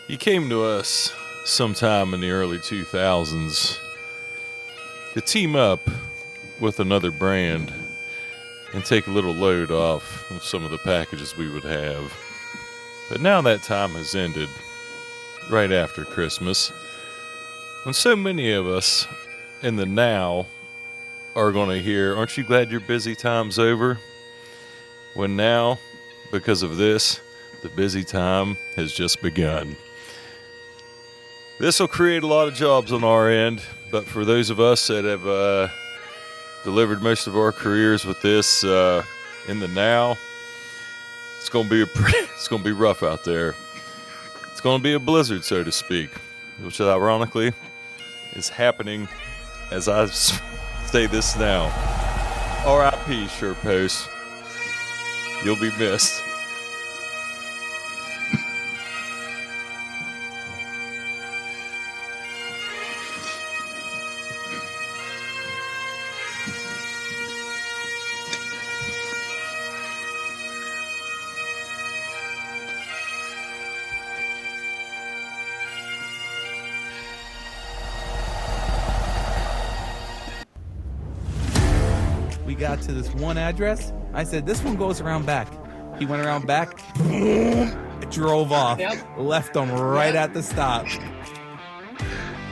He came to us sometime in the early 2000s to team up with another brand and take a little load off of some of the packages we would have. But now that time has ended, right after Christmas, when so many of us in the now are going to hear, "Aren't you glad your busy time's over?" When now, because of this, the busy time has just begun. This will create a lot of jobs on our end, but for those of us that have delivered most of our careers with this in the now, it's going to be rough out there. It's going to be a blizzard, so to speak, which ironically is happening as I say this now. R.I.P. SurePost. You'll be missed. We got to this one address. I said, this one goes around back. He went around back, drove off, left them right at the stop.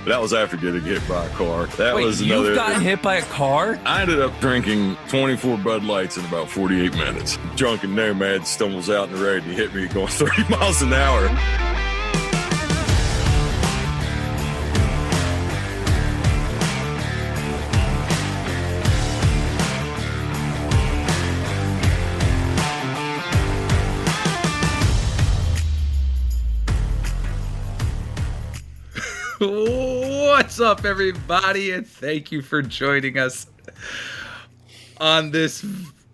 That was after getting hit by a car. Wait, you got hit by a car? I ended up drinking 24 Bud Lights in about 48 minutes. Drunken nomad stumbles out in the road and he hit me going 30 miles an hour. What's up, everybody, and thank you for joining us on this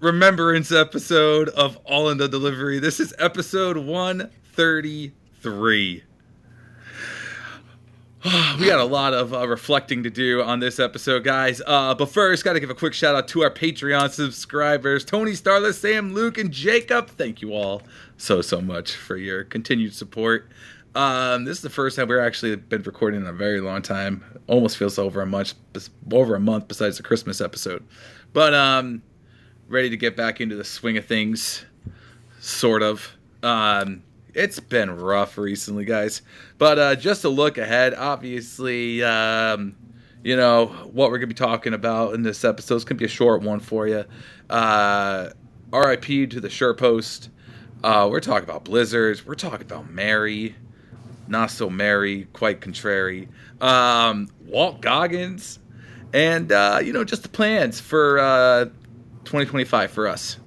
remembrance episode of All in the Delivery. This is episode 133. We got a lot of reflecting to do on this episode, guys. But first, got to give a quick shout out to our Patreon subscribers, Tony, Starless, Sam, Luke, and Jacob. Thank you all so much for your continued support. This is the first time we've actually been recording in a very long time. Almost feels over a month besides the Christmas episode. But ready to get back into the swing of things, sort of. It's been rough recently, guys. But just a look ahead, obviously, what we're going to be talking about in this episode is going to be a short one for you. RIP to the SurePost. We're talking about blizzards. We're talking about Mary. Not so merry, quite contrary. Walt Goggins, and just the plans for 2025 for us.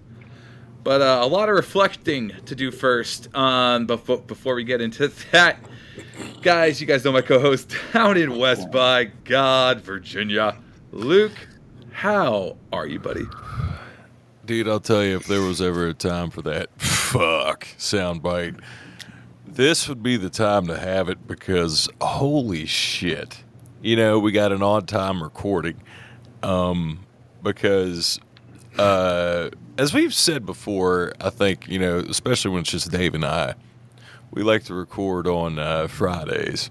But a lot of reflecting to do first. Before we get into that, guys, you guys know my co-host down in West by God, Virginia, Luke. How are you, buddy? Dude, I'll tell you, if there was ever a time for that soundbite, this would be the time to have it, because holy shit, we got an odd time recording, because as we've said before, I think, especially when it's just Dave and I, we like to record on Fridays.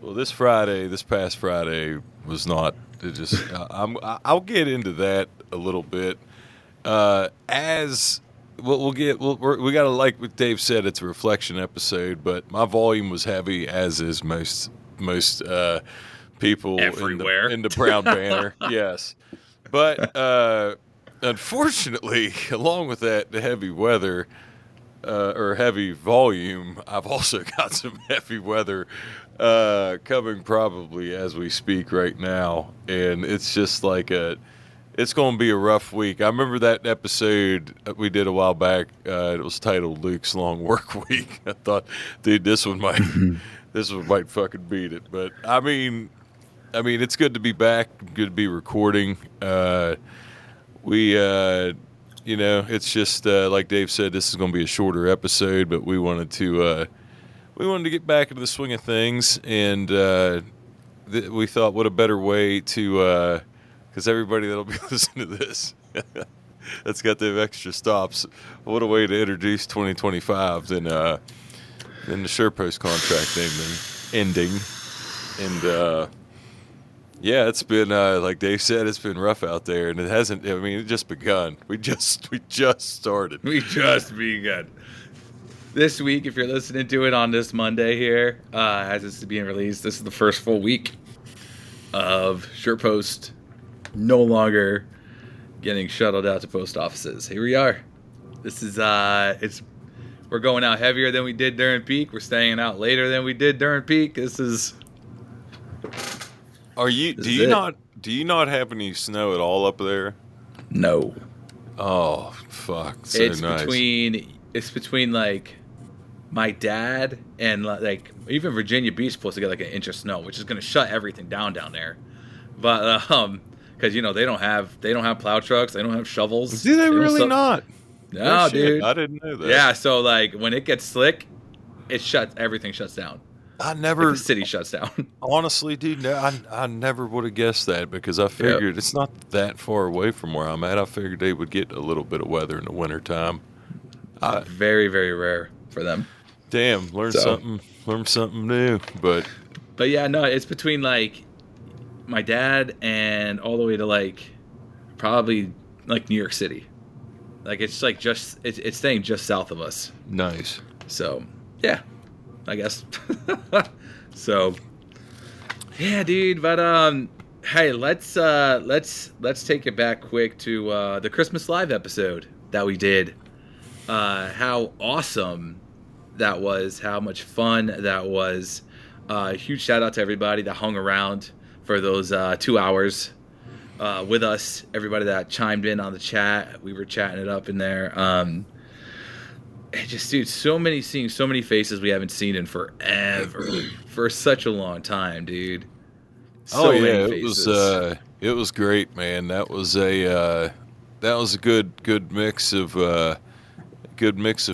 Well, this past Friday was not. It just I'll get into that a little bit. We got to, like what Dave said, it's a reflection episode, but my volume was heavy, as is most people everywhere in the Brown Banner. Yes. But unfortunately, along with that, the heavy weather or heavy volume, I've also got some heavy weather coming probably as we speak right now, and it's just like it's going to be a rough week. I remember that episode we did a while back. It was titled Luke's Long Work Week. I thought, dude, this one might fucking beat it. But I mean, it's good to be back. Good to be recording. It's just like Dave said, this is going to be a shorter episode, but we wanted to get back into the swing of things, and we thought, what a better way to. Because everybody that'll be listening to this that's got them extra stops, what a way to introduce 2025 than Then the SurePost contract ending. And, yeah, it's been, like Dave said, it's been rough out there. And it hasn't, I mean, it just begun. We just started. We just begun. This week, if you're listening to it on this Monday here, as this is being released, this is the first full week of SurePost no longer getting shuttled out to post offices. Here we are. This is we're going out heavier than we did during peak. We're staying out later than we did during peak. This is. Do you not have any snow at all up there? No. Oh fuck! So it's nice. between like my dad and like even Virginia Beach is supposed to get like an inch of snow, which is going to shut everything down there. But because they don't have plow trucks, they don't have shovels. Do they really not? No, dude. I didn't know that. Yeah, so like when it gets slick, everything shuts down. The city shuts down. Honestly, dude, I never would have guessed that because I figured it's not that far away from where I'm at. I figured they would get a little bit of weather in the wintertime. Very, very rare for them. Damn, learn something new. But yeah, no, it's between like my dad and all the way to like probably like New York City. Like it's like it's staying just south of us. Nice. So yeah, I guess. So yeah, dude. But hey, let's take it back quick to the Christmas Live episode that we did. How awesome that was! How much fun that was! Huge shout out to everybody that hung around for those 2 hours with us. Everybody that chimed in on the chat, we were chatting it up in there. Just dude, seeing so many faces we haven't seen in forever, for such a long time, dude. Many faces. It was great, man. That was a good mix of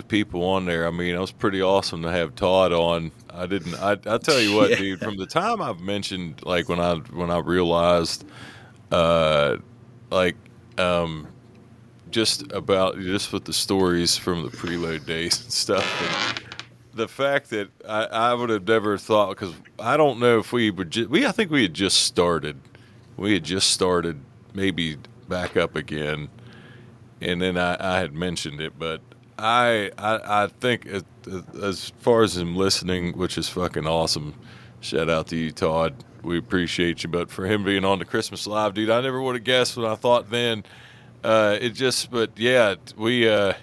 people on there. I mean, it was pretty awesome to have Todd on. I tell you what, dude, from the time I've mentioned, like when I realized, just with the stories from the preload days and stuff, and the fact that I would have never thought, because I don't know if I think we had just started. We had just started, maybe back up again, and then I had mentioned it, but I think as far as him listening, which is fucking awesome, shout out to you, Todd. We appreciate you. But for him being on the Christmas Live, dude, I never would have guessed what I thought then. But yeah, we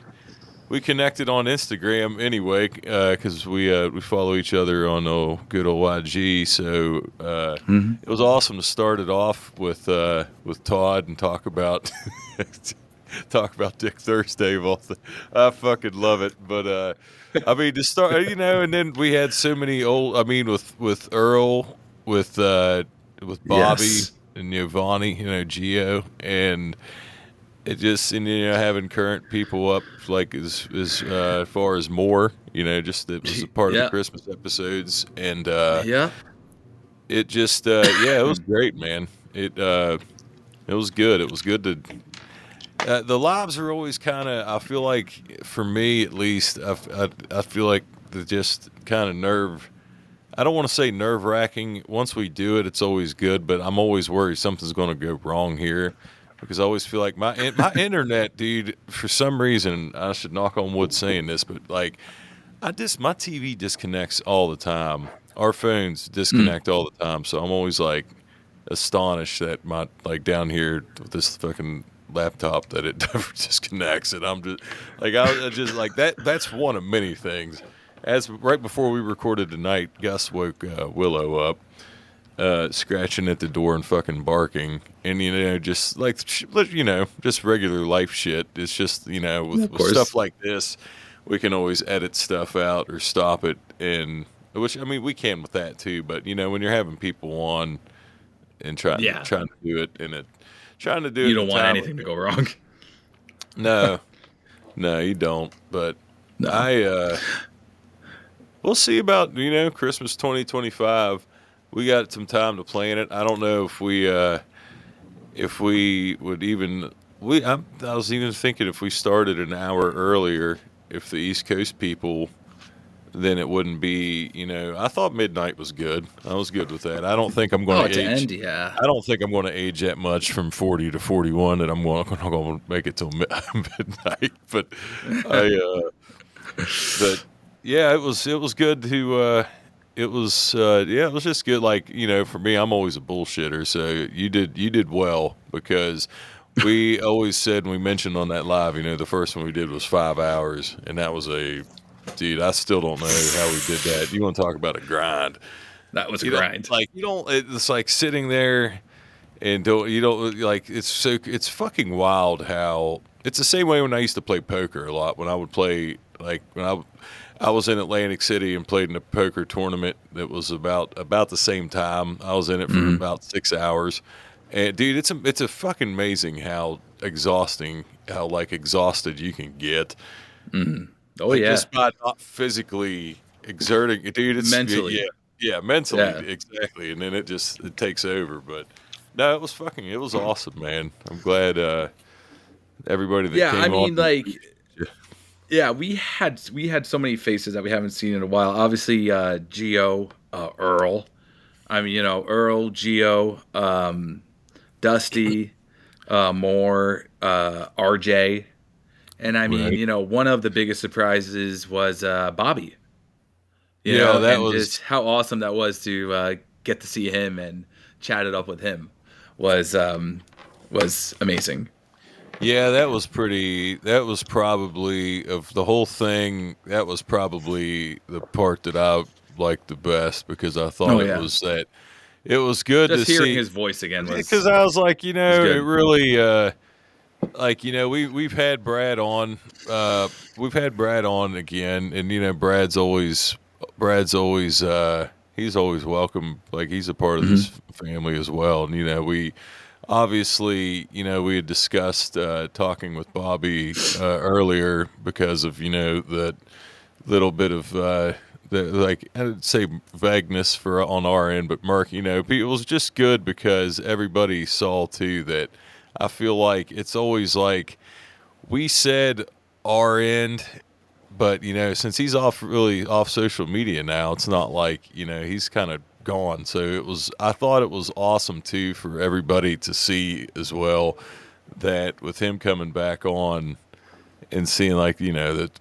connected on Instagram anyway, because we follow each other on good old YG. So it was awesome to start it off with Todd and talk about Dick Thursday. I fucking love it. But I mean, to start, and then we had so many old. I mean, with Earl, with Bobby and Giovanni, Gio, and it just having current people up like as far as more, just that was a part of the Christmas episodes, and it just it was great, man. It was good. It was good to. The lives are always kind of, I feel like, for me at least, I feel like they're just kind of I don't want to say nerve-wracking. Once we do it, it's always good, but I'm always worried something's going to go wrong here, because I always feel like my internet, dude, for some reason, I should knock on wood saying this, but like, my TV disconnects all the time. Our phones disconnect all the time, so I'm always like astonished that my, like, down here with this fucking laptop that it never disconnects, and I'm just like, I just like that. That's one of many things. As right before we recorded tonight, Gus woke Willow up, scratching at the door and fucking barking, and just like just regular life shit. It's just with stuff like this, we can always edit stuff out or stop it, and which I mean we can with that too. But when you're having people on and trying to do it in it. Trying to do you don't want anything to go wrong. No, you don't. But no. We'll see about Christmas 2025. We got some time to plan it. I don't know if we would even. I was even thinking if we started an hour earlier, if the East Coast people then it wouldn't be, I thought midnight was good. I was good with that. I don't think I'm going to age. End, yeah. I don't think I'm going to age that much from 40 to 41 that I'm going to make it till midnight. But but yeah, it was good to, it was just good. Like, for me, I'm always a bullshitter. So you did well, because we always said, and we mentioned on that live, the first one we did was 5 hours, and that was dude, I still don't know how we did that. You want to talk about a grind? That was a grind. It's like sitting there and it's fucking wild how it's the same way when I used to play poker a lot. When I would play, when I was in Atlantic City and played in a poker tournament that was about the same time. I was in it for about 6 hours. And dude, it's a fucking amazing how exhausted you can get. Mm-hmm. Oh, yeah. Just by not physically exerting, dude. It's mentally. Yeah, mentally, exactly. And then it takes over. But no, it was awesome, man. I'm glad everybody that came on. Yeah, we had so many faces that we haven't seen in a while. Obviously, Gio, Earl. Earl, Gio, Dusty, Moore, RJ. And one of the biggest surprises was Bobby. That was just how awesome that was to get to see him and chat it up with him was amazing. Yeah, that was probably, of the whole thing, that was probably the part that I liked the best, because I thought it was good just to see hearing his voice again. Because I was like, it really. We've had Brad on. We've had Brad on again, and Brad's always he's always welcome. Like, he's a part of this family as well. And we obviously we had discussed talking with Bobby earlier, because of that little bit of I'd say vagueness on our end, but Mark, it was just good because everybody saw too that. I feel like it's always like we said our end, but since he's off social media now, it's not like he's kind of gone. So I thought it was awesome too for everybody to see as well, that with him coming back on and seeing that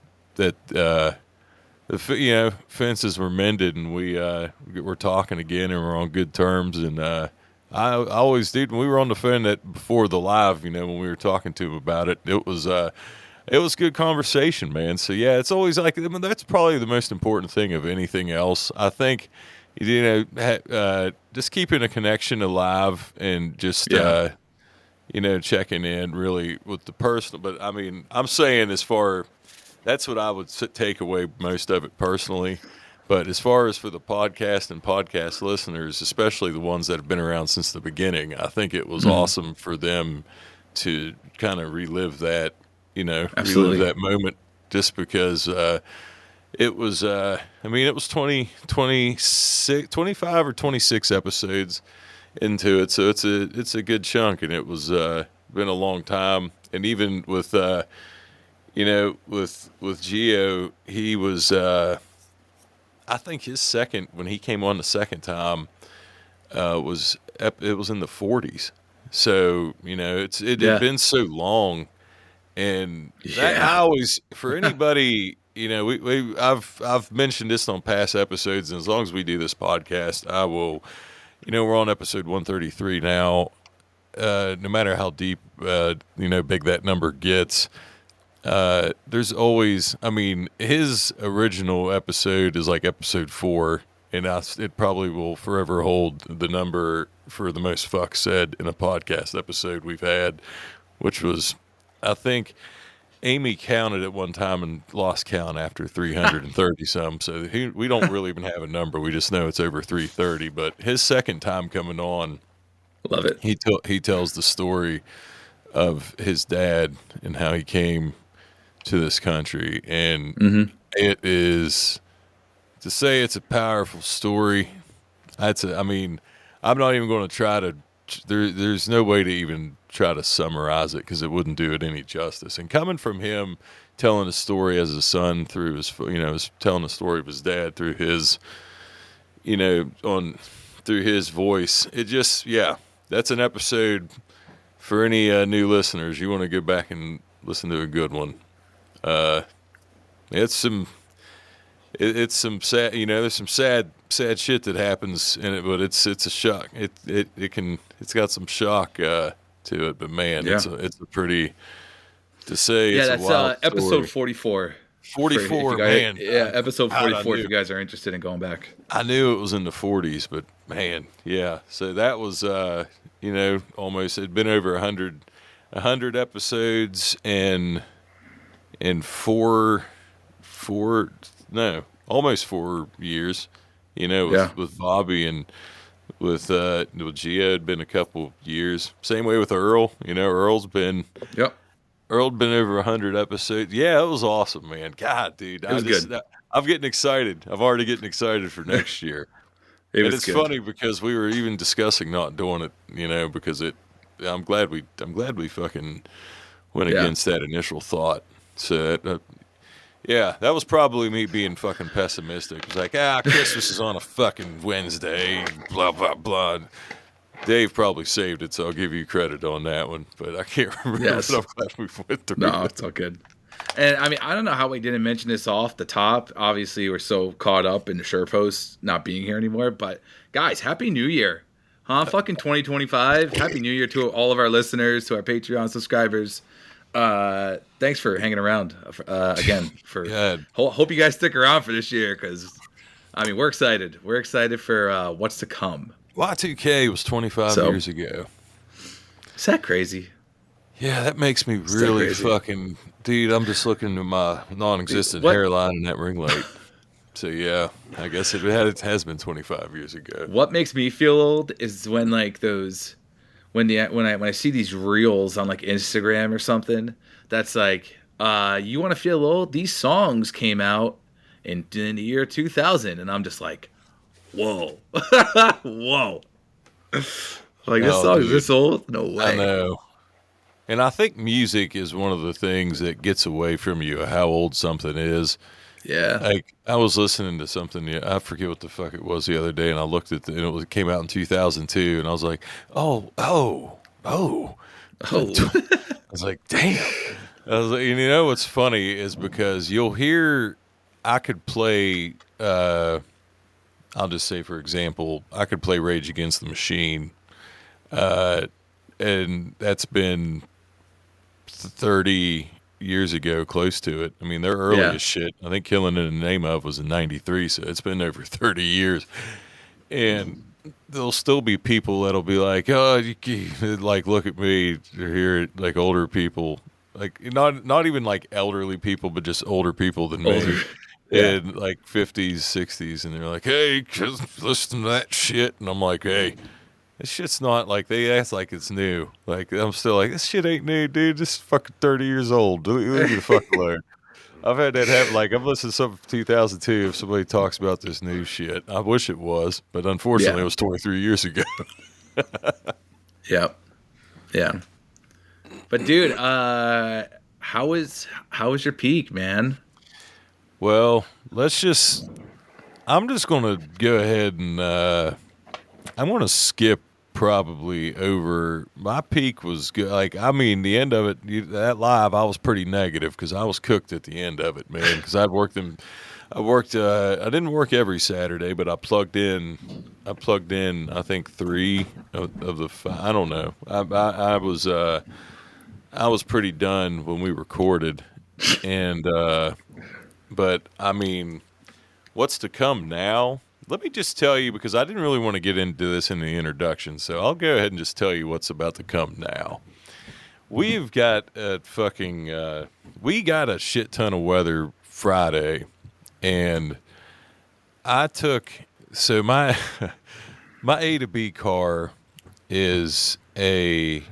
fences were mended, and we're talking again, and we're on good terms. And I always did when we were on the phone before the live, when we were talking to him about it, it was good conversation, man. So yeah, it's always that's probably the most important thing of anything else. I think, just keeping a connection alive, and just, checking in really with the personal. But I'm saying that's what I would take away most of it personally. But as far as for the podcast and podcast listeners, especially the ones that have been around since the beginning, I think it was awesome for them to kind of relive that, relive that moment, just because it was, it was 25 or 26 episodes into it. So it's a good chunk, and it was been a long time. And even with, with Gio, he was, I think his second, when he came on the second time, it was in the 40s. So it had been so long, and that, I always, for anybody, I've mentioned this on past episodes, and as long as we do this podcast, I will. We're on episode 133 now. No matter how deep, big that number gets. There's always, his original episode is like episode 4, and it probably will forever hold the number for the most fuck said in a podcast episode we've had, which was, I think, Amy counted at one time and lost count after 330 some. So we don't really even have a number. We just know it's over 330. But his second time coming on, love it. He tells the story of his dad and how he came to this country, and it is, to say it's a powerful story. I'm not even going to try to. There's no way to even try to summarize it because it wouldn't do it any justice. And coming from him telling a story as a son through his, telling the story of his dad through his, through his voice, it just, that's an episode for any new listeners. You want to go back and listen to a good one. It's some sad, there's some sad shit that happens in it, but it's a shock. It's got some shock to it, but man, it's a pretty, to say it's that's a wild episode story. 44. 44, man. Yeah, episode 44 if you guys are interested in going back. I knew it was in the 40s, but man, yeah. So that was, almost, it'd been over 100 episodes and almost 4 years, with Bobby and with Gio had been a couple years. Same way with Earl. Earl's been over 100 episodes. Yeah, it was awesome, man. God, dude, it was good. I'm getting excited. I'm already getting excited for next year. It's good. Funny because we were even discussing not doing it, because I'm glad we fucking went against that initial thought. So that was probably me being fucking pessimistic. It was like, Christmas is on a fucking Wednesday, blah, blah, blah. Dave probably saved it, so I'll give you credit on that one. But I can't remember. Yes. But I'm glad we went through No, it's all good. And, I don't know how we didn't mention this off the top. Obviously, we're so caught up in the SurePost not being here anymore. But, guys, Happy New Year. Fucking 2025. Happy New Year to all of our listeners, to our Patreon subscribers. Thanks for hanging around again. Hope you guys stick around for this year because, we're excited. We're excited for what's to come. Y2K was 25 years ago. Is that crazy? Yeah, that makes me really fucking... Dude, I'm just looking at my non-existent hairline and that ring light. So, yeah, I guess it has been 25 years ago. What makes me feel old is when, when I see these reels on, Instagram or something, that's like, you want to feel old? These songs came out in the year 2000. And I'm just like, whoa. Whoa. This song is this old? No way. I know. And I think music is one of the things that gets away from you, how old something is. Yeah. I was listening to something, I forget what the fuck it was the other day, and I looked at it came out in 2002, and I was like, oh. I was like, damn. I was like, what's funny is because you'll hear, I could play, I'll just say, for example, I could play Rage Against the Machine, and that's been 30 years ago, close to it. Their earliest shit, I think Killing in the Name Of was in 93, so it's been over 30 years. And there'll still be people that'll be like, oh, look at me, or hear it, older people, not even elderly people, but just older people than me. In 50s, 60s, and they're like, hey, just listen to that shit. And I'm like, hey, this shit's not they act like it's new. I'm still like, this shit ain't new, dude. This is fucking 30 years old. Leave me the fuck alone. I've had that happen. I've listened to something from 2002 if somebody talks about this new shit. I wish it was, but unfortunately it was 23 years ago. Yep. Yeah. But dude, how was your peak, man? Well, I'm just going to go ahead and I'm going to skip probably over. My peak was good. The end of it, that live, I was pretty negative because I was cooked at the end of it, man. Because I didn't work every Saturday, but I plugged in, I think 3 of the 5. I don't know. I was pretty done when we recorded. And, but what's to come now? Let me just tell you, because I didn't really want to get into this in the introduction, so I'll go ahead and just tell you what's about to come now. We've got we got a shit ton of weather Friday, and my A to B car is I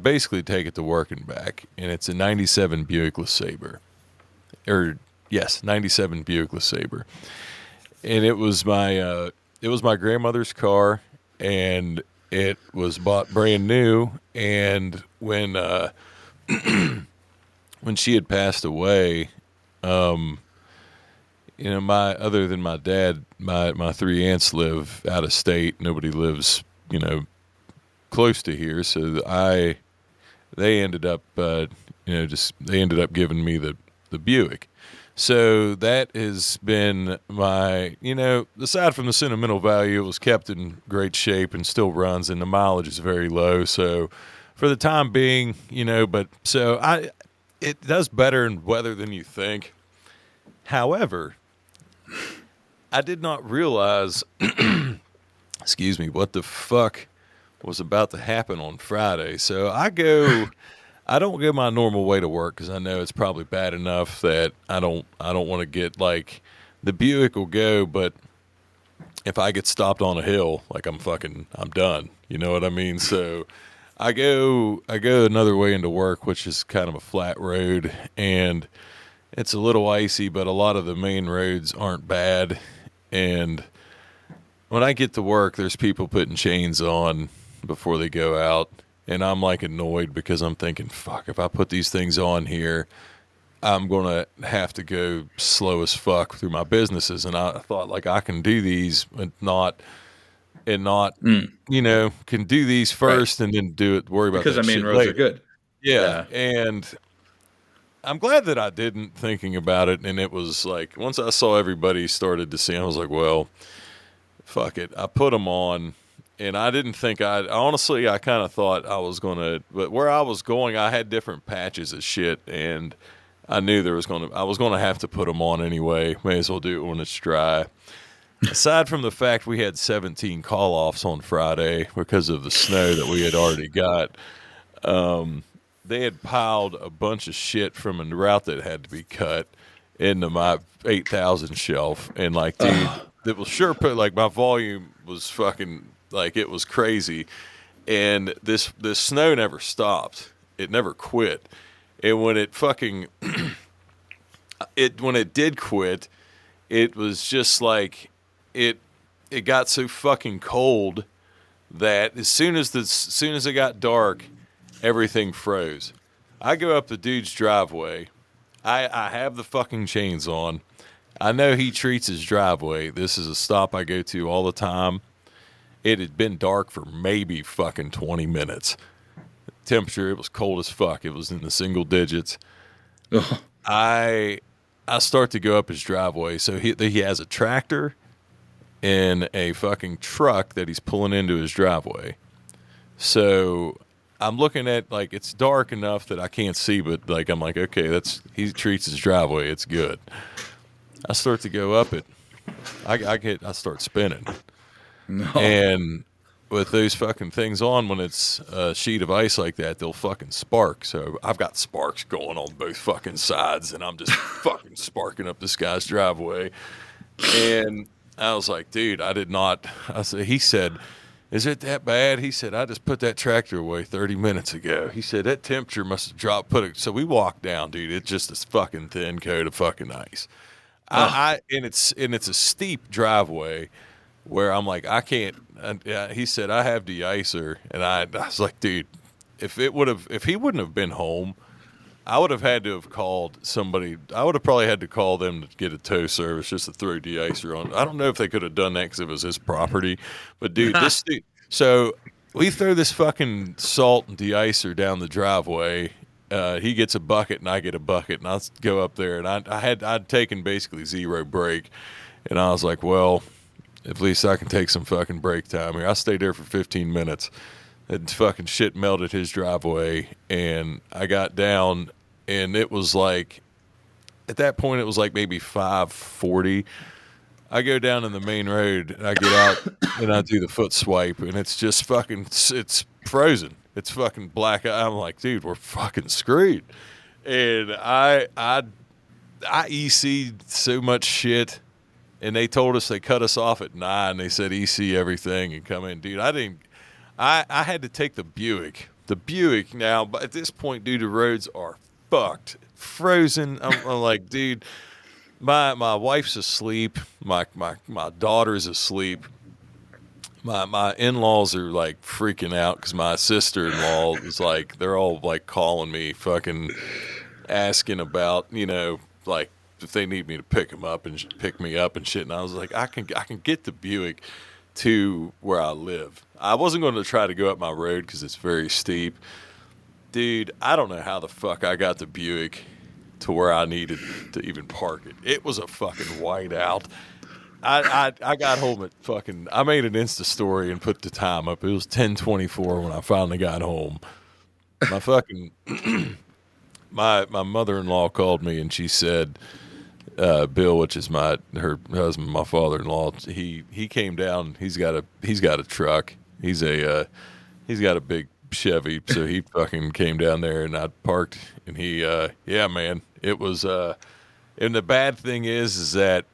basically take it to work and back, and it's a 97 Buick LeSabre. 97 Buick LeSabre. And it was my grandmother's car, and It was bought brand new, and when she had passed away, my other than my dad, my three aunts live out of state. Nobody lives, close to here. So they ended up, they ended up giving me the Buick. So that has been my, aside from the sentimental value, it was kept in great shape and still runs, and the mileage is very low. So for the time being, it does better in weather than you think. However, I did not realize, excuse me, what the fuck was about to happen on Friday. So I don't go my normal way to work because I know it's probably bad enough that I don't want to get like the Buick will go, but if I get stopped on a hill, like I'm done. You know what I mean? So I go another way into work, which is kind of a flat road, and it's a little icy, but a lot of the main roads aren't bad. And when I get to work, there's people putting chains on before they go out. And I'm like annoyed because I'm thinking, fuck, if I put these things on here, I'm going to have to go slow as fuck through my businesses. And I thought like I can do these and not, can do these first and then worry about because that the main shit roads later. are good. Yeah. And I'm glad that I didn't, thinking about it. And it was like, once I saw everybody started to see, I was like, well, fuck it. I put them on. And I didn't think honestly, I kind of thought I was going to, but where I was going, I had different patches of shit, and I knew I was going to have to put them on anyway. May as well do it when it's dry. Aside from the fact we had 17 call-offs on Friday because of the snow that we had already got, they had piled a bunch of shit from a route that had to be cut into my 8,000 shelf. And like, dude, it was sure put, like my volume was fucking, like it was crazy, and this snow never stopped. It never quit. And when it fucking when it did quit, it was just like it got so fucking cold that as soon as it got dark, everything froze. I go up the dude's driveway. I have the fucking chains on. I know he treats his driveway. This is a stop I go to all the time. It had been dark for maybe fucking 20 minutes. Temperature, it was cold as fuck. It was in the single digits. I start to go up his driveway. So he has a tractor and a fucking truck that he's pulling into his driveway. So I'm looking at, like, it's dark enough that I can't see, but like I'm like, okay, he treats his driveway. It's good. I start to go up it. I start spinning. No. And with those fucking things on, when it's a sheet of ice like that, they'll fucking spark. So I've got sparks going on both fucking sides, and I'm just fucking sparking up this guy's driveway. And I was like, dude, he said, is it that bad? He said, I just put that tractor away 30 minutes ago. He said, that temperature must have dropped. So we walked down, dude. It's just this fucking thin coat of fucking ice. And it's a steep driveway where I'm like, I can't. He said, I have de-icer, and I was like, dude, if he wouldn't have been home, I would have had to have called somebody. I would have probably had to call them to get a tow service just to throw de-icer on. I don't know if they could have done that because it was his property, but dude, this dude. So we throw this fucking salt and de-icer down the driveway. He gets a bucket and I get a bucket, and I go up there, and I'd taken basically zero break, and I was like, well, at least I can take some fucking break time here. I stayed there for 15 minutes. And fucking shit melted his driveway, and I got down, and it was like, at that point, it was like maybe 5:40. I go down in the main road, and I get out, and I do the foot swipe, and it's just fucking, it's frozen. It's fucking black. I'm like, dude, we're fucking screwed. And I EC'd so much shit. And they told us they cut us off at 9. They said EC everything and come in. Dude, I had to take the Buick. The Buick now, but at this point, dude, the roads are fucked. Frozen. I'm like, dude, my wife's asleep. My daughter's asleep. my in-laws are like freaking out because my sister-in-law is like, they're all like calling me, fucking asking about, like if they need me to pick them up and pick me up and shit. And I was like, I can get the Buick to where I live. I wasn't going to try to go up my road because it's very steep. Dude, I don't know how the fuck I got the Buick to where I needed to even park it. It was a fucking whiteout. I got home at fucking, I made an Insta story and put the time up. It was 10:24 when I finally got home. My fucking, my mother-in-law called me and she said, Bill, which is her husband, my father-in-law, he came down. He's got a truck. He's got a big Chevy, so he fucking came down there and I parked and yeah, man, it was, and the bad thing is that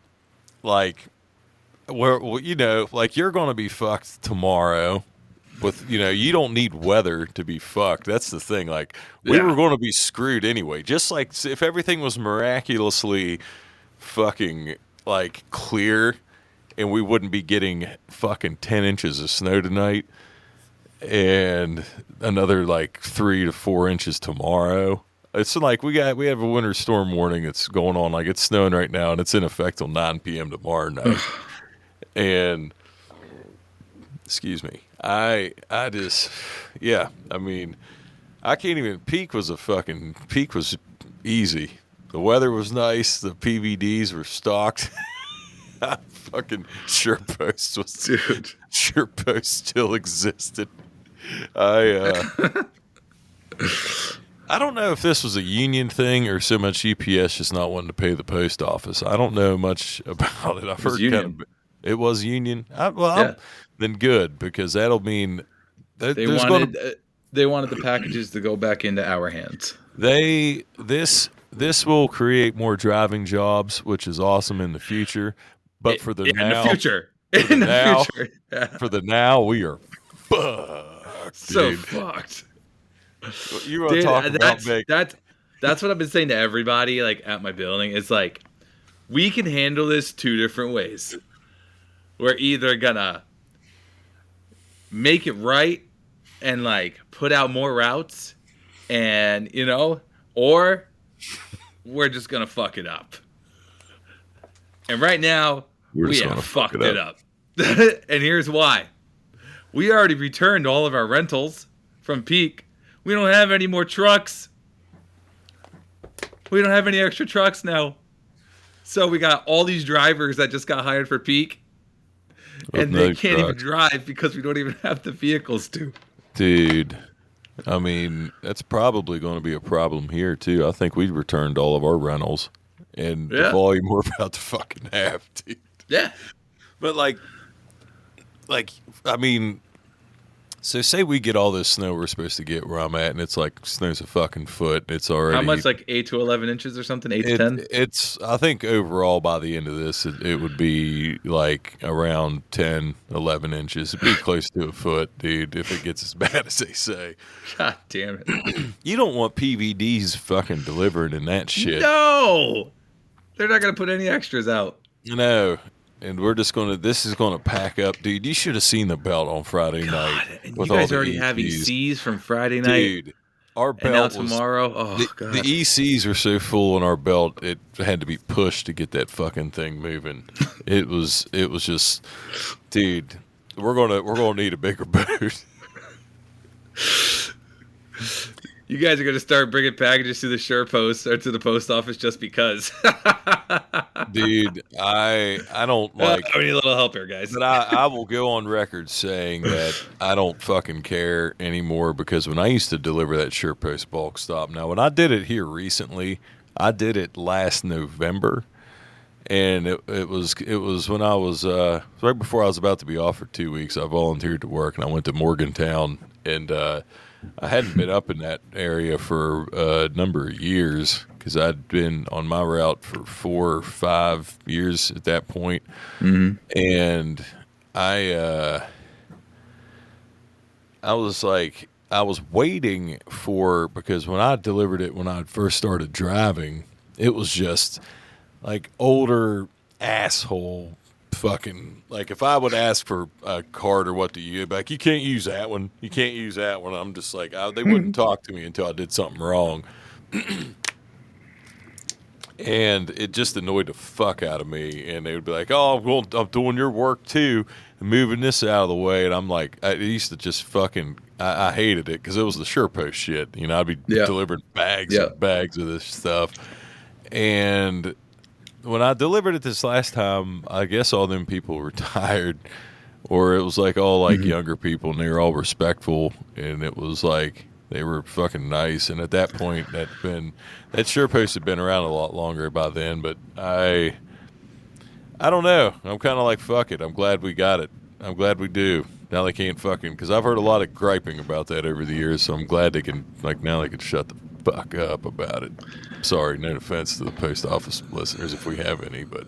like, like you're going to be fucked tomorrow with, you don't need weather to be fucked. That's the thing. Like we were going to be screwed anyway. Just like if everything was miraculously fucking like clear and we wouldn't be getting fucking 10 inches of snow tonight and another like 3 to 4 inches tomorrow. It's like we have a winter storm warning that's going on. Like it's snowing right now and it's in effect till 9 p.m. tomorrow night. And excuse me, I just, yeah, I mean, I can't even, peak was easy. The weather was nice. The PVDs were stocked. Fucking SurePost still existed. I don't know if this was a union thing or so much UPS just not wanting to pay the post office. I don't know much about it. I've heard it was union. Then good, because that'll mean that they wanted the packages to go back into our hands. This will create more driving jobs, which is awesome in the future. But for the future, we are fucked. So fucked. You want to talk about big? That's what I've been saying to everybody, like at my building. It's like we can handle this two different ways. We're either gonna make it right and like put out more routes, and or we're just gonna fuck it up. And right now we have fucked it up. And here's why: we already returned all of our rentals from Peak. We don't have any more trucks. We don't have any extra trucks now. So we got all these drivers that just got hired for Peak. And they can't even drive because we don't even have the vehicles to. Dude, I mean, that's probably going to be a problem here, too. I think we returned all of our rentals. And the volume we're about to fucking have, dude. Yeah. But, I mean... So say we get all this snow we're supposed to get where I'm at, and it's like snow's a fucking foot. It's already... How much, like 8 to 11 inches or something? 8 to 10? I think overall by the end of this, it would be like around 10, 11 inches. It'd be close to a foot, dude, if it gets as bad as they say. God damn it. You don't want PVDs fucking delivering in that shit. No! They're not going to put any extras out. No. And we're just this is going to pack up. Dude, you should have seen the belt on Friday night. And you guys already have ECs from Friday night. Dude, our belt and now tomorrow. God. The ECs were so full on our belt, it had to be pushed to get that fucking thing moving. It was just, dude, we're gonna need a bigger boat. You guys are going to start bringing packages to the SurePost or to the post office just because. Dude, I don't like... I need a little help here, guys. But I will go on record saying that I don't fucking care anymore, because when I used to deliver that SurePost bulk stop... Now, when I did it here recently, I did it last November, and it was when I was... right before I was about to be off for 2 weeks, I volunteered to work, and I went to Morgantown, and... I hadn't been up in that area for a number of years, because I'd been on my route for 4 or 5 years at that point. Mm-hmm. And I was waiting because when I delivered it, when I first started driving, it was just like older asshole fucking, like, if I would ask for a card or what to use, like, you can't use that one. You can't use that one. I'm just like, they wouldn't talk to me until I did something wrong. And it just annoyed the fuck out of me. And they would be like, oh, well, I'm doing your work too, and moving this out of the way. And I'm like, I used to just fucking, I hated it because it was the SurePost shit. You know, I'd be delivering bags and bags of this stuff. And when I delivered it this last time, I guess all them people were tired, or it was like all like younger people, and they were all respectful, and it was like they were fucking nice. And at that point, that SurePost had been around a lot longer by then. But I don't know. I'm kind of like, fuck it. I'm glad we got it. I'm glad we do. Now they can't fucking, because I've heard a lot of griping about that over the years. So I'm glad they can, like, now they can shut the fuck up about it. Sorry, no offense to the post office listeners if we have any, but.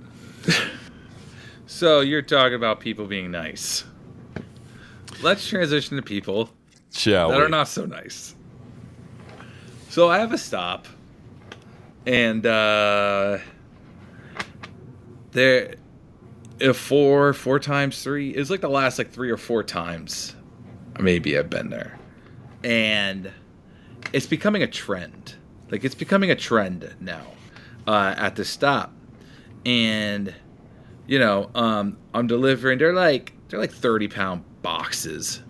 So you're talking about people being nice. Let's transition to people that are not so nice. So I have a stop, and there, four times three. It's like the last like 3 or 4 times, maybe I've been there, and it's becoming a trend. Like, it's becoming a trend now at the stop, and you know, I'm delivering. They're like 30-pound boxes,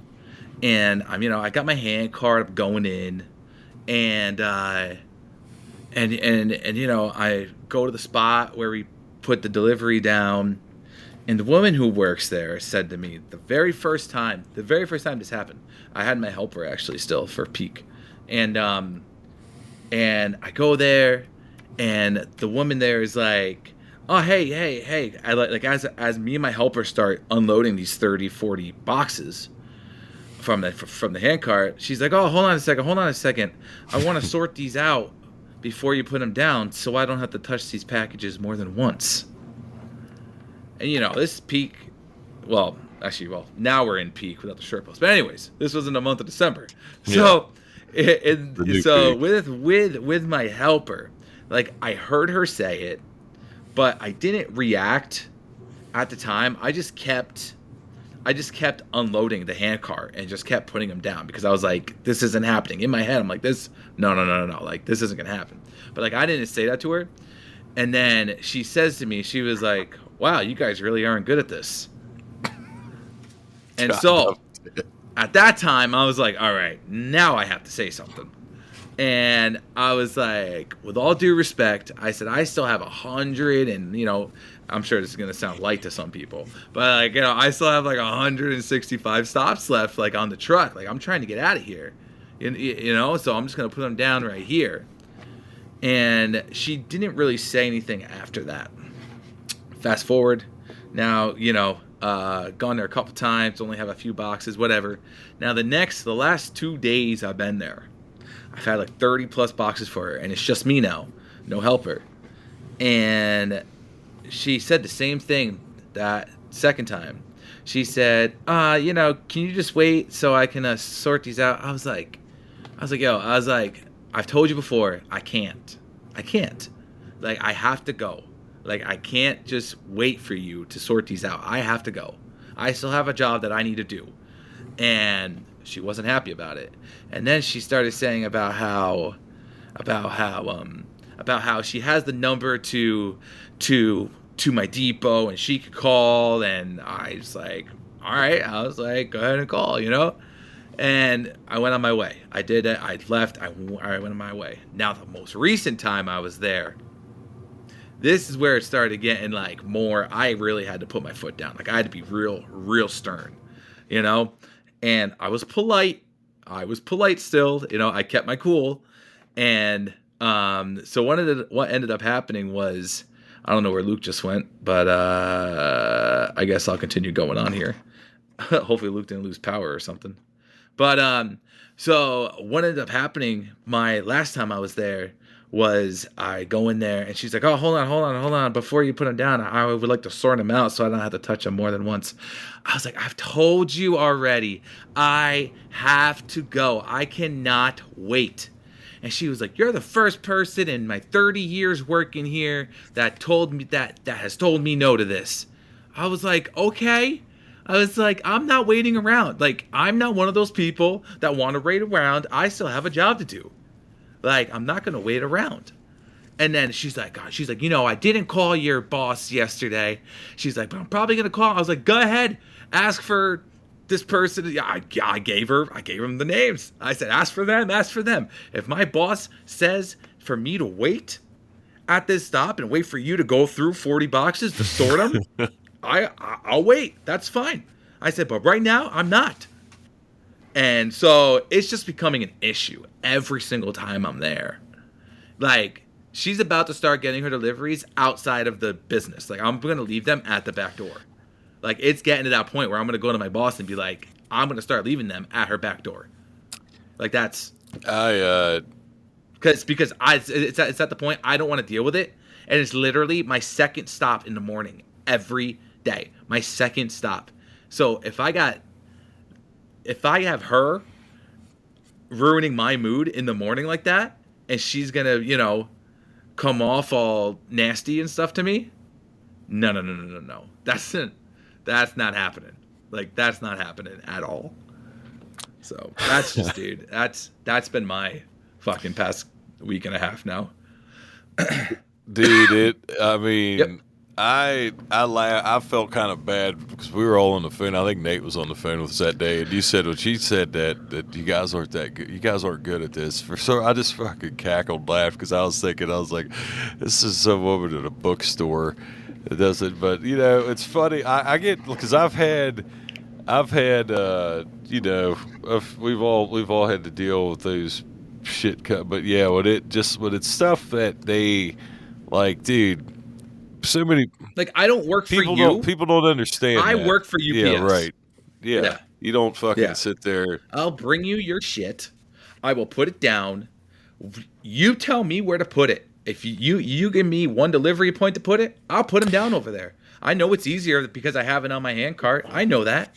and I got my hand card. I'm going in, and you know, I go to the spot where we put the delivery down, and the woman who works there said to me the very first time this happened, I had my helper actually still for peak, and I go there, and the woman there is like, oh, hey. I like as me and my helper start unloading these 30, 40 boxes from the hand cart, she's like, oh, hold on a second. I want to sort these out before you put them down so I don't have to touch these packages more than once. And, you know, this peak, well, now we're in peak without the SurePost. But anyways, this was in the month of December. So, with my helper, like, I heard her say it, but I didn't react at the time. I just kept unloading the hand cart and just kept putting them down because I was like, this isn't happening. In my head, I'm like, no. Like, this isn't going to happen. But, like, I didn't say that to her. And then she says to me, she was like, wow, you guys really aren't good at this. And so at that time, I was like, all right, now I have to say something. And I was like, with all due respect, I said, I still have 100, and, you know, I'm sure this is going to sound light to some people, but, like, you know, I still have like 165 stops left, like, on the truck. Like, I'm trying to get out of here, you know, so I'm just going to put them down right here. And she didn't really say anything after that. Fast forward, now, you know, gone there a couple times, only have a few boxes, whatever. Now, the last 2 days I've been there, I've had like 30 plus boxes for her, and it's just me now, no helper. And she said the same thing that second time. She said, you know, can you just wait so I can sort these out? I was like, I've told you before, I can't. Like, I have to go. Like, I can't just wait for you to sort these out. I have to go. I still have a job that I need to do. And she wasn't happy about it. And then she started saying about how she has the number to my depot and she could call, and I was like, all right. I was like, go ahead and call, you know? And I went on my way. I did it. I left. I went on my way. Now, the most recent time I was there, this is where it started getting like more. I really had to put my foot down. Like, I had to be real stern, you know? And I was polite. Still, you know, I kept my cool. And so what ended up happening was, I don't know where Luke just went, but I guess I'll continue going on here. Hopefully Luke didn't lose power or something. But so what ended up happening my last time I was there was I go in there and she's like, oh, hold on. Before you put them down, I would like to sort them out so I don't have to touch them more than once. I was like, I've told you already. I have to go. I cannot wait. And she was like, you're the first person in my 30 years working here that told me that has told me no to this. I was like, okay. I was like, I'm not waiting around. Like, I'm not one of those people that want to wait around. I still have a job to do. Like, I'm not going to wait around. And then she's like, I didn't call your boss yesterday. She's like, but I'm probably going to call. I was like, go ahead. Ask for this person. Yeah, I gave him the names. I said, ask for them. If my boss says for me to wait at this stop and wait for you to go through 40 boxes to sort them, I'll wait. That's fine. I said, but right now I'm not. And so it's just becoming an issue every single time I'm there. Like, she's about to start getting her deliveries outside of the business. Like, I'm going to leave them at the back door. Like, it's getting to that point where I'm going to go to my boss and be like, I'm going to start leaving them at her back door. Like, that's... Because it's at the point I don't want to deal with it. And it's literally my second stop in the morning every day. My second stop. So if I have her ruining my mood in the morning like that, and she's going to, come off all nasty and stuff to me, no. That's not happening. Like, that's not happening at all. So that's just, dude, that's been my fucking past week and a half now. Dude, Yep. I felt kind of bad because we were all on the phone. I think Nate was on the phone with us that day, and she said that you guys aren't that good. You guys aren't good at this. So I just fucking cackled, laughed because I was like, this is some woman at a bookstore that does it. But it's funny. I get because I've had we've all had to deal with those shit. But yeah, when it's stuff that they like, dude. So many I don't work for you. People don't understand. I that. work for UPS. Yeah, right. Yeah. You don't fucking sit there. I'll bring you your shit. I will put it down. You tell me where to put it. If you give me one delivery point to put it, I'll put them down over there. I know it's easier because I have it on my hand cart. I know that.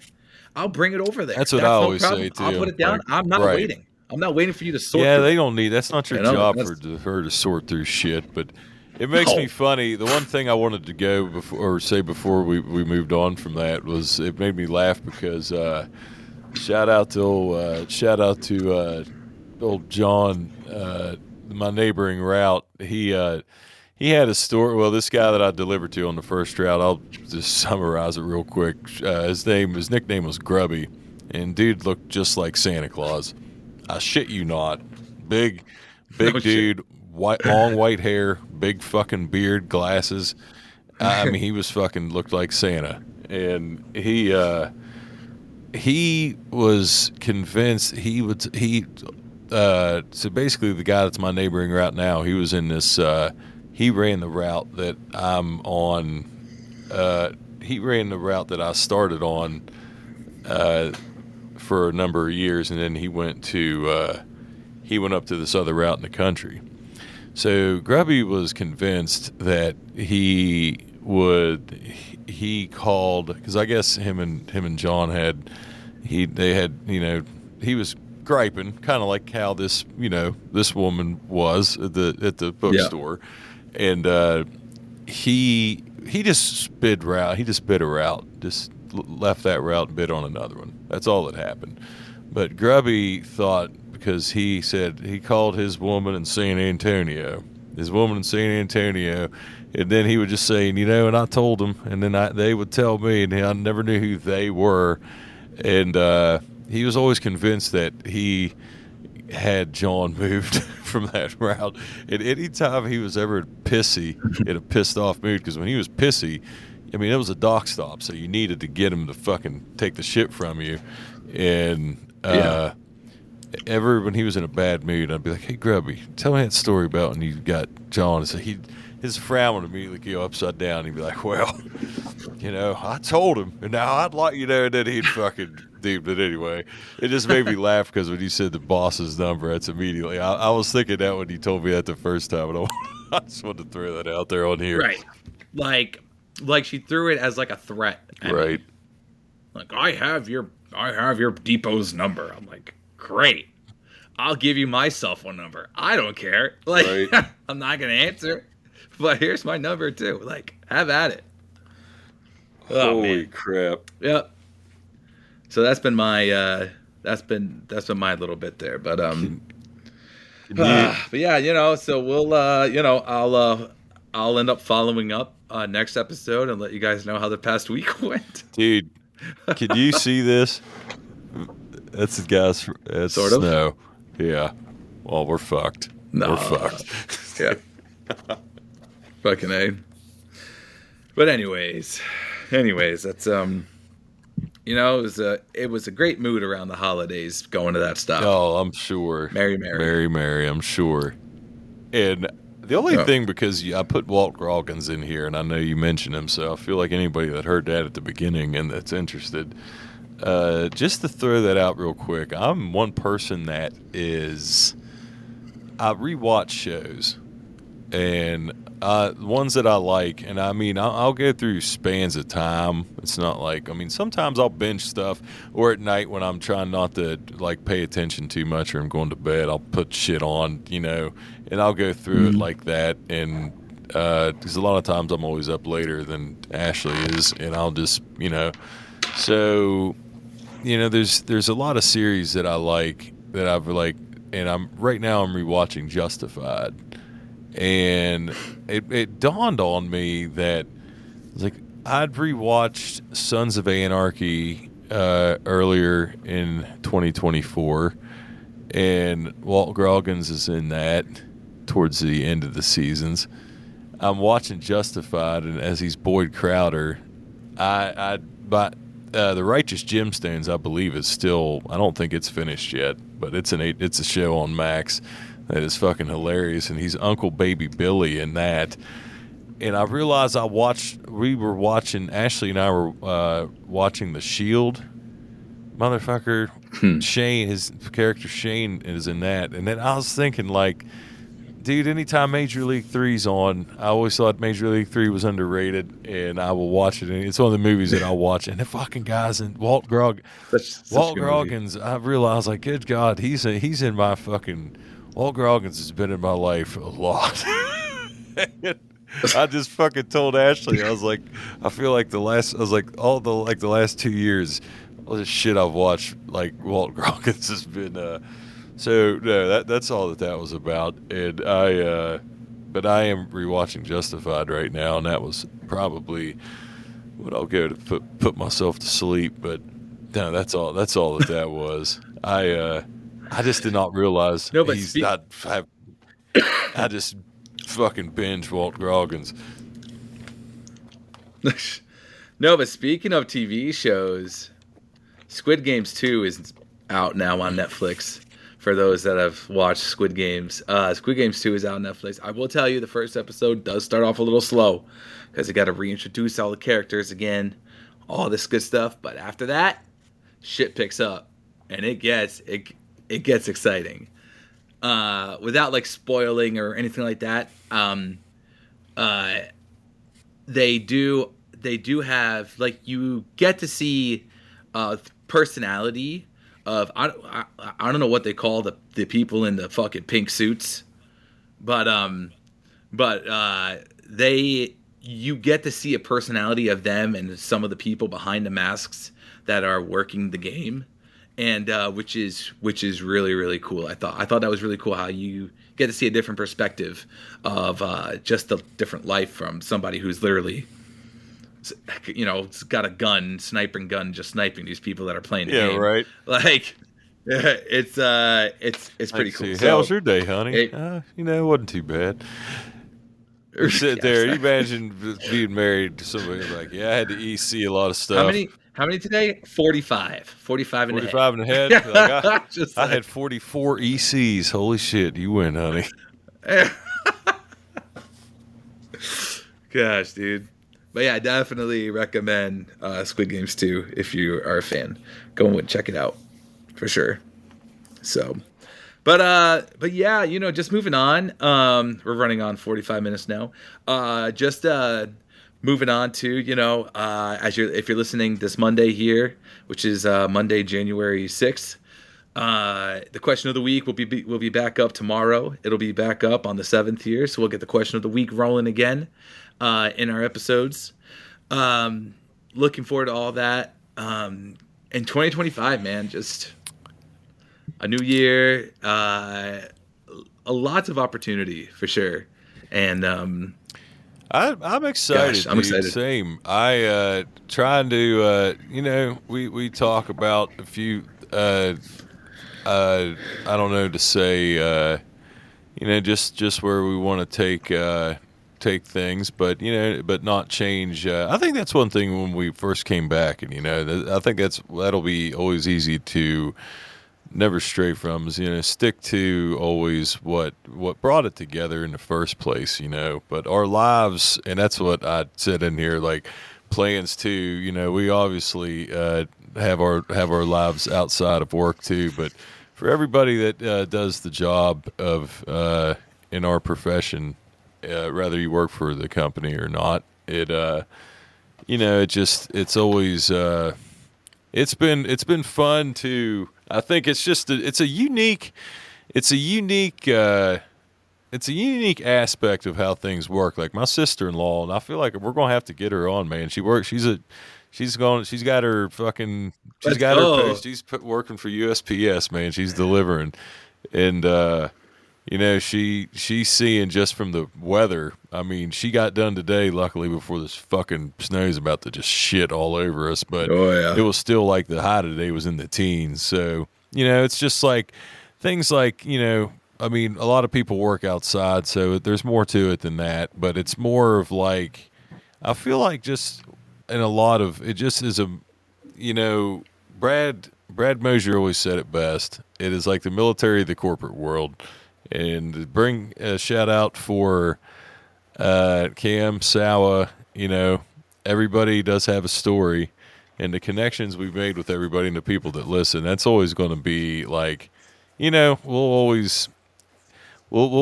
I'll bring it over there. That's what I always say too. I'll put it down. I'm not waiting. I'm not waiting for you to sort. Yeah, they don't need. That's not your job for her to sort through shit, but. It makes me funny. The one thing I wanted to go before we moved on from that was it made me laugh because shout out to old John, my neighboring route. He had a store. Well, this guy that I delivered to on the first route, I'll just summarize it real quick. His nickname was Grubby, and dude looked just like Santa Claus. I shit you not, big dude. Shit. Long white hair, big fucking beard, glasses. I mean, he was fucking looked like Santa, and he was convinced so basically the guy that's my neighboring route now, he was in this. He ran the route that I'm on. He ran the route that I started on for a number of years, and then he went up to this other route in the country. So Grubby was convinced that he called because I guess him and John he was griping kind of like how this woman was at the bookstore, and he just bid her out, just left that route and bid on another one. That's all that happened. But Grubby thought. Because he said he called his woman in San Antonio, and then he would just say, and I told him, and then they would tell me, and I never knew who they were, and he was always convinced that he had John moved from that route, and any time he was ever pissy, in a pissed off mood, because when he was pissy, I mean, it was a dock stop, so you needed to get him to fucking take the shit from you, and when he was in a bad mood, I'd be like, "Hey, Grubby, tell me that story about when you got John." And so his frown would immediately go upside down. He'd be like, "Well, I told him, and now I'd like, and then he'd fucking deemed it anyway." It just made me laugh because when you said the boss's number, that's immediately. I was thinking that when you told me that the first time, and I just wanted to throw that out there on here. Right, like she threw it as like a threat. Right. Like I have your depot's number. I'm like. Great. I'll give you my cell phone number. I don't care. Right. I'm not going to answer. But here's my number too. Like, have at it. Holy crap! Yep. So that's been my that's been my little bit there, but but yeah, so we'll I'll end up following up next episode and let you guys know how the past week went. Dude, can you see this? That's the guys. That's Sort of. snow. Yeah. Well, we're fucked. No. We're fucked. Yeah. Fucking A. But anyways, that's it was a great mood around the holidays going to that stuff. Oh, I'm sure. Merry, I'm sure. And the only thing, because I put Walt Groggins in here, and I know you mentioned him, so I feel like anybody that heard that at the beginning and that's interested, just to throw that out real quick, I'm one person that I rewatch shows, and ones that I like, and I mean, I'll go through spans of time. It's not like, I mean, sometimes I'll binge stuff, or at night when I'm trying not to like pay attention too much, or I'm going to bed, I'll put shit on, and I'll go through it like that. And because a lot of times I'm always up later than Ashley is, and I'll just, so, there's a lot of series that I like that I've like, and I'm rewatching Justified. And it dawned on me that like I'd rewatched Sons of Anarchy earlier in 2024, and Walt Groggins is in that towards the end of the seasons. I'm watching Justified, and as he's Boyd Crowder, The Righteous Gemstones, I believe, is still. I don't think it's finished yet, but it's a show on Max. That is fucking hilarious, and he's Uncle Baby Billy in that. And I realized we were watching, Ashley and I were watching The Shield. Motherfucker, Shane, his character Shane is in that. And then I was thinking, like, dude, anytime Major League 3's on, I always thought Major League 3 was underrated, and I will watch it. And it's one of the movies that I'll watch. And the fucking guys in Walt Groggins, I realized, like, good God, he's in my fucking... Walt Groggins has been in my life a lot. I just fucking told Ashley, I was like, I feel like the last 2 years, all this shit I've watched, like Walt Groggins has been. So no, that's all that was about. And but I am rewatching Justified right now, and that was probably what I'll go to put myself to sleep. But no, that's all that was. I just did not realize he's not. I just fucking binge Walt Groggins. No, but speaking of TV shows, Squid Games 2 is out now on Netflix. For those that have watched Squid Games, Squid Games 2 is out on Netflix. I will tell you, the first episode does start off a little slow because they got to reintroduce all the characters again, all this good stuff. But after that, shit picks up, and it gets exciting. Without like spoiling or anything like that, they do have, like, you get to see personality of I don't know what they call the people in the fucking pink suits, but you get to see a personality of them and some of the people behind the masks that are working the game. And which is really, really cool. I thought that was really cool how you get to see a different perspective of just a different life from somebody who's literally, got a gun, sniping gun, just sniping these people that are playing the game. Yeah, right. Like, it's pretty cool. How was your day, honey? It wasn't too bad. You're sitting there. You imagine being married to somebody like, I had to EC a lot of stuff. How many today? 45 in the head. Like I had 44 ECs. Holy shit, you win, honey. Gosh, dude. But yeah, I definitely recommend Squid Games 2 if you are a fan. Go and check it out for sure. So, but yeah, just moving on. We're running on 45 minutes now. Moving on to, if you're listening this Monday here, which is Monday, January 6th, the question of the week will be back up tomorrow. It'll be back up on the 7th here, so we'll get the question of the week rolling again in our episodes. looking forward to all that. In 2025, man, just a new year, a lots of opportunity for sure. And I'm excited. Gosh, I'm dude. excited. Same. I trying to we talk about a few I don't know to say just where we want to take things, but but not change. I think that's one thing when we first came back, and I think that'll be always easy to never stray from is stick to always what brought it together in the first place, but our lives, and that's what I said in here, like plans too, we obviously have our lives outside of work too, but for everybody that does the job of in our profession, whether you work for the company or not, it's always it's been fun to. I think it's just it's a unique aspect of how things work. Like my sister-in-law, and I feel like we're gonna have to get her on, man. She's got her fucking Let's go. post. She's working for USPS, man. She's delivering, and she's seeing just from the weather. I mean, she got done today, luckily, before this fucking snow's about to just shit all over us. But it was still like the high today was in the teens. So, it's just like things like, I mean, a lot of people work outside, so there's more to it than that. But it's more of like, I feel like just in a lot of, it just is a, Brad Mosier always said it best. It is like the military of the corporate world. And bring a shout out for Cam, Sawa, everybody does have a story, and the connections we've made with everybody and the people that listen, that's always going to be like, we'll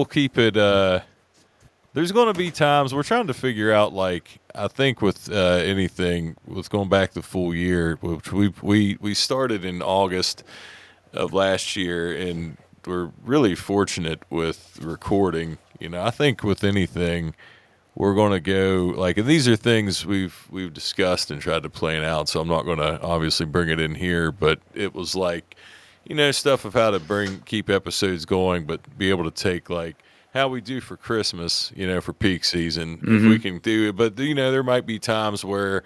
keep it, there's going to be times we're trying to figure out, like, I think with anything, with going back the full year, which we started in August of last year, and we're really fortunate with recording. I think with anything, we're going to go like, and these are things we've discussed and tried to plan out. So I'm not going to obviously bring it in here, but it was like, stuff of how to keep episodes going, but be able to take like how we do for Christmas, for peak season, if we can do it. But there might be times where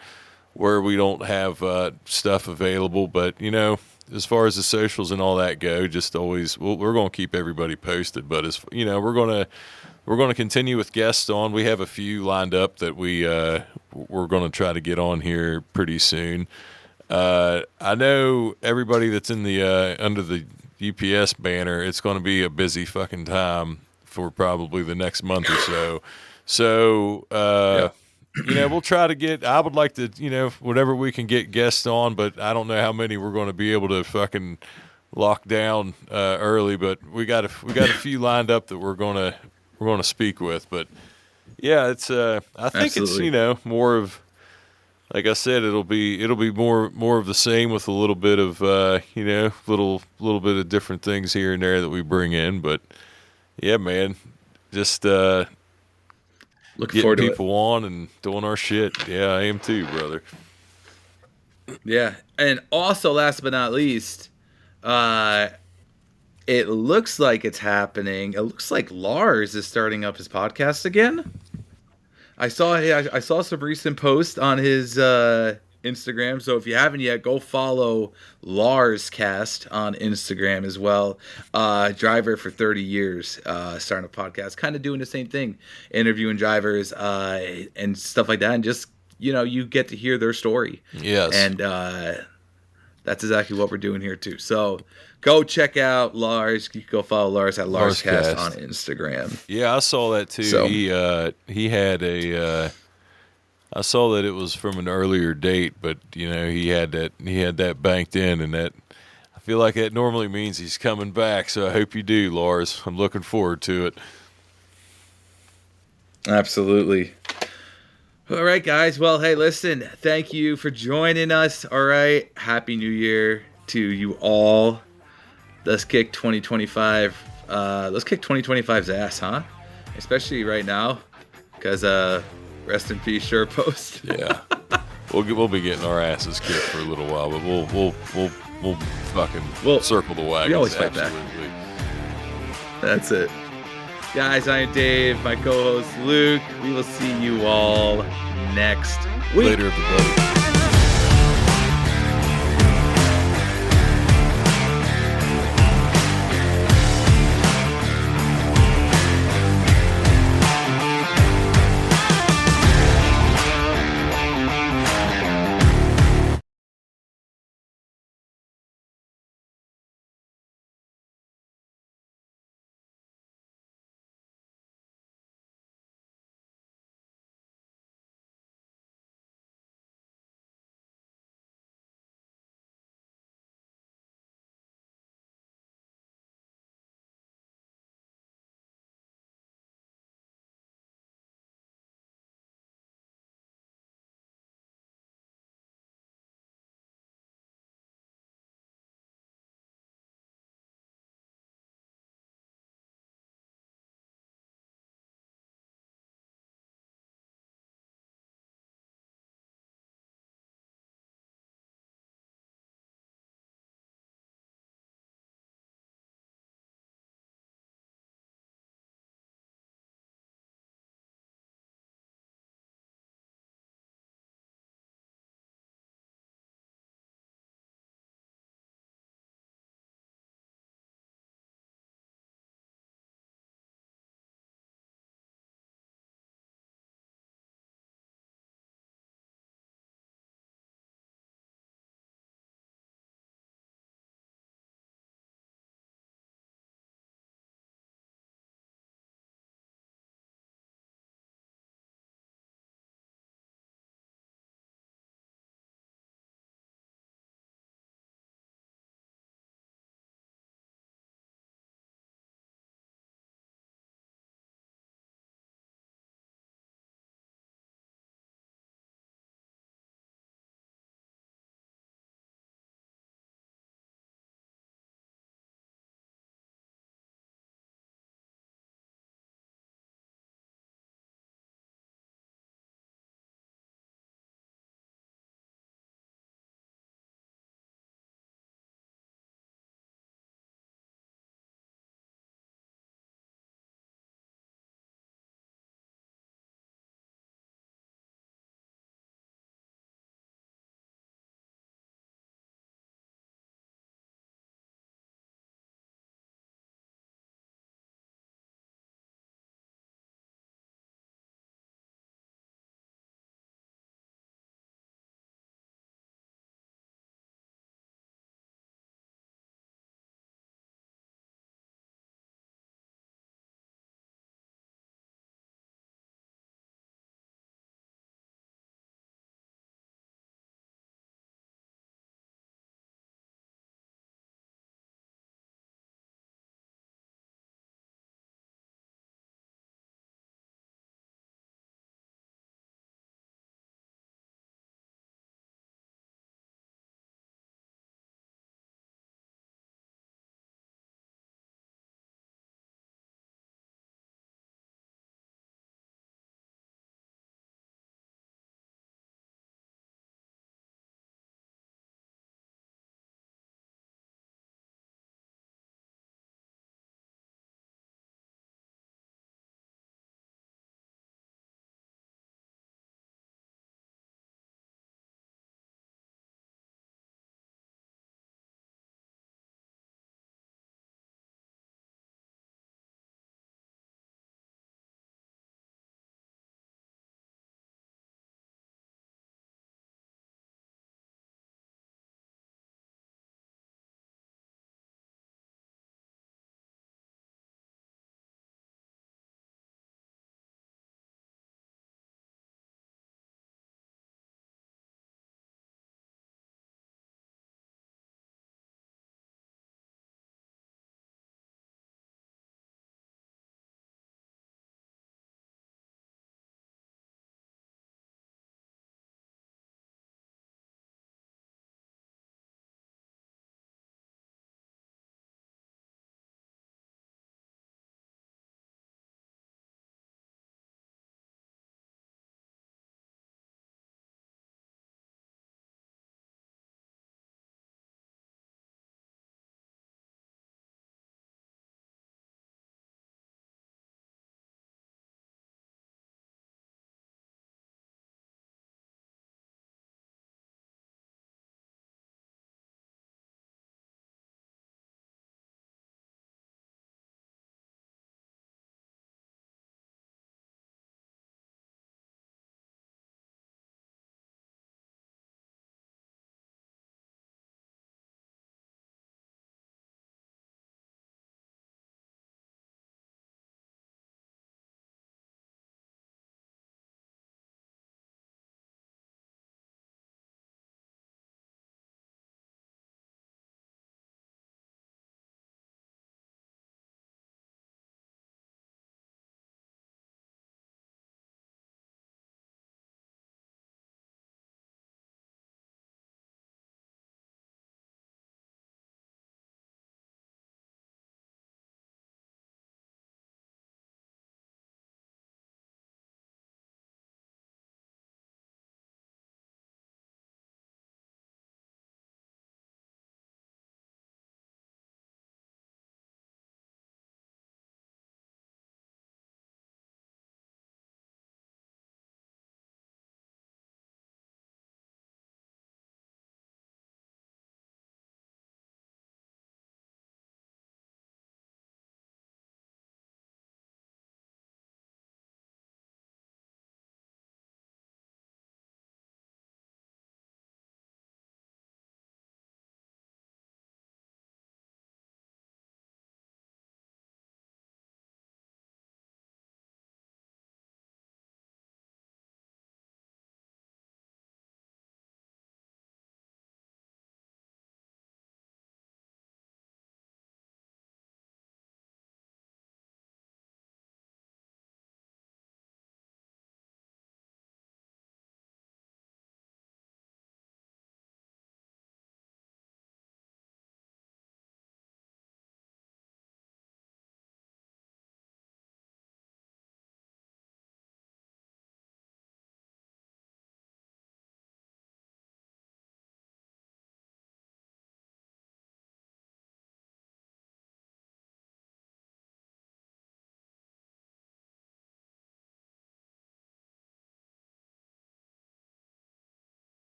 we don't have stuff available, but as far as the socials and all that go, just always we're going to keep everybody posted. But as we're going to continue with guests on. We have a few lined up that we're going to try to get on here pretty soon. I know everybody that's in the under the UPS banner. It's going to be a busy fucking time for probably the next month or so. So. We'll try to get. I would like to, whatever we can get guests on, but I don't know how many we're going to be able to fucking lock down early. But we got a few lined up that we're going to speak with. But yeah, it's. I think Absolutely. It's more of, like I said, it'll be more of the same with a little bit of little bit of different things here and there that we bring in. But yeah, man, just. Looking forward to people on and doing our shit. Yeah, I am too, brother. Yeah, and also last but not least, it looks like it's happening. It looks like Lars is starting up his podcast again. I saw some recent posts on his Instagram. So if you haven't yet, go follow Lars Cast on Instagram as well. Driver for 30 years, starting a podcast, kind of doing the same thing, interviewing drivers and stuff like that, and just you get to hear their story. Yes, and that's exactly what we're doing here too. So go check out Lars. You can go follow Lars at LarsCast on Instagram. Yeah, I saw that too. So, he had a. I saw that it was from an earlier date, but he had that banked in, and that I feel like that normally means he's coming back. So I hope you do, Lars. I'm looking forward to it. Absolutely. All right, guys. Well, hey, listen. Thank you for joining us. All right. Happy New Year to you all. Let's kick 2025. Let's kick 2025's ass, huh? Especially right now, because rest in peace, SurePost. Yeah. we'll be getting our asses kicked for a little while, but we'll fucking circle the wagons. We always fight back. That's it. Guys, I am Dave, my co-host Luke. We will see you all next week. Later, everybody.